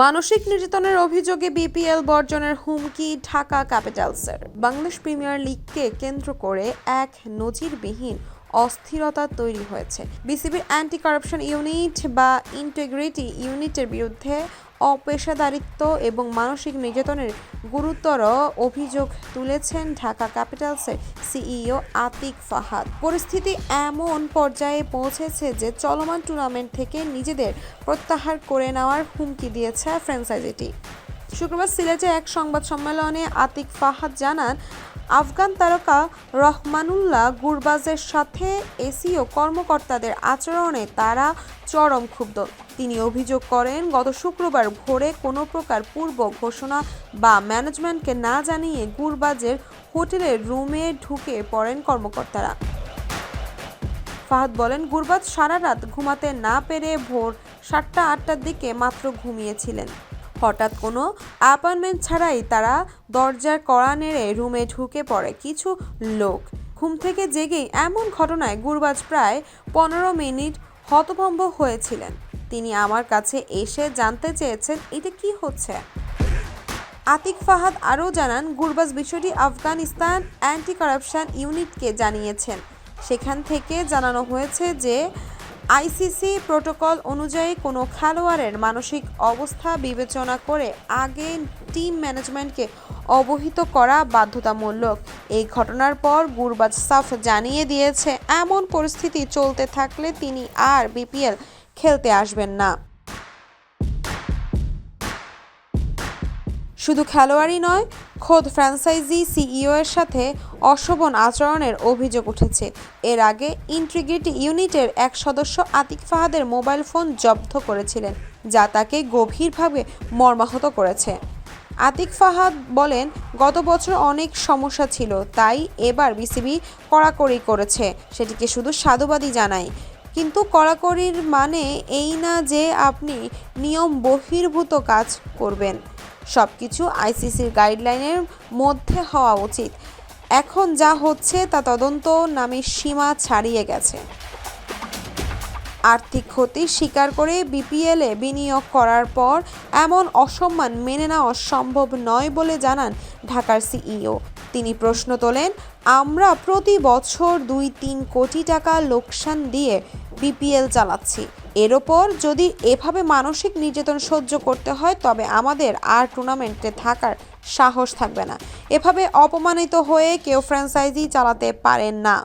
মানসিক নির্যাতনের অভিযোগে বিপিএল বর্জনের হুমকি ঢাকা ক্যাপিটালসের। বাংলাদেশ প্রিমিয়ার লিগকে কেন্দ্র করে এক নজিরবিহীন অস্থিরতা তৈরি হয়েছে। বিসিবির অ্যান্টি কারাপশন ইউনিট বা ইন্টিগ্রিটি ইউনিটের বিরুদ্ধে অপেশাদারিত্ব এবং মানসিক নির্যাতনের গুরুতর অভিযোগ তুলেছেন ঢাকা ক্যাপিটালসের সিইও আতিক ফাহাদ। পরিস্থিতি এমন পর্যায়ে পৌঁছেছে যে চলমান টুর্নামেন্ট থেকে নিজেদের প্রত্যাহার করে নেওয়ার হুমকি দিয়েছে ফ্র্যাঞ্চাইজিটি। শুক্রবার সিলেটে এক সংবাদ সম্মেলনে আতিক ফাহাদ জানান, আফগান তারকা রহমানুল্লাহ গুরবাজের সাথে এসিও কর্মকর্তাদের আচরণে তারা চরম ক্ষুব্ধ। তিনি অভিযোগ করেন, গত শুক্রবার ভোরে কোনো প্রকার পূর্ব ঘোষণা বা ম্যানেজমেন্টকে না জানিয়ে গুরবাজের হোটেলের রুমে ঢুকে পড়েন কর্মকর্তারা। ফাহাদ বলেন, গুরবাজ সারা রাত ঘুমাতে না পেরে ভোর 7টা-8টার দিকে মাত্র ঘুমিয়েছিলেন। হঠাৎ কোনো অ্যাপয়েন্টমেন্ট ছাড়াই তারা দরজার কড়া নেড়ে রুমে ঢুকে পড়ে কিছু লোক। ঘুম থেকে জেগেই এমন ঘটনায় গুরবাজ প্রায় 15 মিনিট হতভম্ব হয়েছিলেন। তিনি আমার কাছে এসে জানতে চেয়েছেন এটা কি হচ্ছে। আতিক ফাহাদ আরও জানান, গুরবাজ বিষয়টি আফগানিস্তান অ্যান্টি কারাপশন ইউনিটকে জানিয়েছেন। সেখান থেকে জানানো হয়েছে যে আইসিসি প্রোটোকল অনুযায়ী কোনো খেলোয়াড়ের মানসিক অবস্থা বিবেচনা করে আগে টিম ম্যানেজমেন্টকে অবহিত করা বাধ্যতামূলক। এই ঘটনার পর গুরবাজ সাফ জানিয়ে দিয়েছে, এমন পরিস্থিতি চলতে থাকলে তিনি আর বিপিএল খেলতে আসবেন না। শুধু খেলোয়াড়ই নয়, খোদ ফ্র্যাঞ্চাইজি সিইও এর সাথে অশোভন আচরণের অভিযোগ উঠেছে। এর আগে ইন্টিগ্রিটি ইউনিটের এক সদস্য আতিক ফাহাদের মোবাইল ফোন জব্দ করেছিলেন, যা তাকে গভীরভাবে মর্মাহত করেছে। আতিক ফাহাদ বলেন, গত বছর অনেক সমস্যা ছিল, তাই এবার বিসিবি কড়াকড়ি করেছে। সেটিকে শুধু সাধুবাদই জানাই। কিন্তু কড়াকড়ির মানে এই না যে আপনি নিয়ম বহির্ভূত কাজ করবেন। সবকিছু আইসিসির গাইডলাইনের মধ্যে হওয়া উচিত। এখন যা হচ্ছে তা তদন্ত নামে সীমা ছাড়িয়ে গেছে। আর্থিক ক্ষতি স্বীকার করে বিপিএলে বিনিয়োগ করার পর এমন অসম্মান মেনে নেওয়া সম্ভব নয় বলে জানান ঢাকার সিইও। তিনি প্রশ্ন তোলেন, আমরা প্রতি বছর 2-3 কোটি টাকা লোকসান দিয়ে বিপিএল চালাচ্ছি। এর ওপর যদি এভাবে মানসিক নির্যাতন সহ্য করতে হয়, তবে আমাদের আর টুর্নামেন্টে থাকার সাহস থাকবে না। এভাবে অপমানিত হয়ে কেউ ফ্র্যাঞ্চাইজি চালাতে পারেন না।